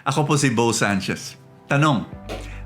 Ako po si Bo Sanchez. Tanong,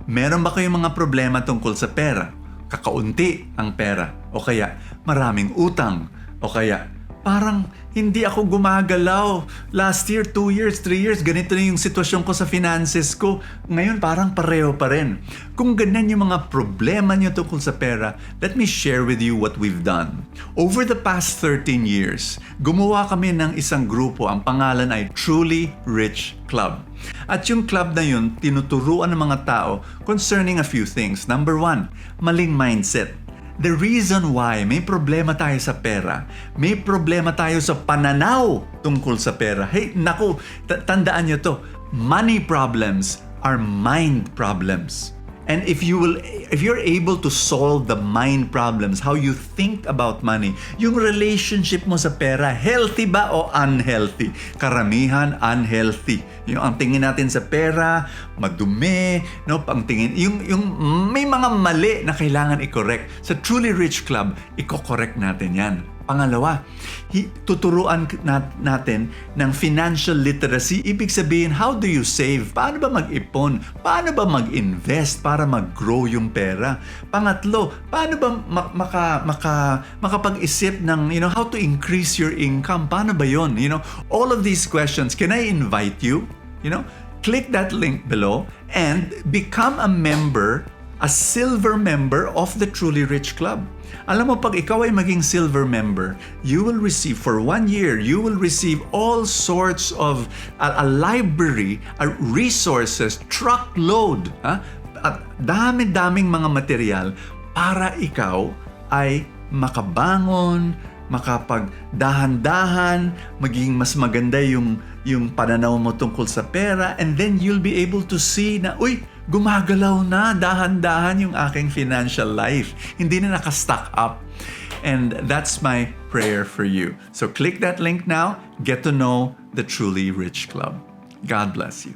meron ba kayong mga problema tungkol sa pera? Kakaunti ang pera? O kaya maraming utang? O kaya parang hindi ako gumagalaw. Last year, 2 years, 3 years, ganito na yung sitwasyon ko sa finances ko. Ngayon parang pareho pa rin. Kung ganyan yung mga problema nyo tungkol sa pera, let me share with you what we've done. Over the past 13 years, gumawa kami ng isang grupo. Ang pangalan ay Truly Rich Club. At yung club na yun, tinuturuan ng mga tao concerning a few things. Number 1, maling mindset. The reason why may problema tayo sa pera, may problema tayo sa pananaw tungkol sa pera. Hey, naku, tandaan nyo to. Money problems are mind problems. And if you're able to solve the mind problems, how you think about money, yung relationship mo sa pera, healthy ba o unhealthy? Karamihan, unhealthy. Yung ang tingin natin sa pera, madumi, no? Ang tingin, yung may mga mali na kailangan i-correct. Sa Truly Rich Club, i-correct natin yan. Pangalawa, tuturuan natin ng financial literacy. Ibig sabihin, how do you save? Paano ba mag-ipon? Paano ba mag-invest para mag-grow yung pera? Pangatlo, paano ba makapag-isip ng, how to increase your income? Paano ba yun? All of these questions, can I invite you? Click that link below and become a silver member of the Truly Rich Club. Alam mo, pag ikaw ay maging silver member, you will receive for 1 year, you will receive all sorts of a library, resources, truckload, at dami-daming mga material para ikaw ay makabangon, makapagdahan-dahan, maging mas maganda yung pananaw mo tungkol sa pera, and then you'll be able to see na, gumagalaw na, dahan-dahan yung aking financial life. Hindi na naka-stack up. And that's my prayer for you. So click that link now, get to know the Truly Rich Club. God bless you.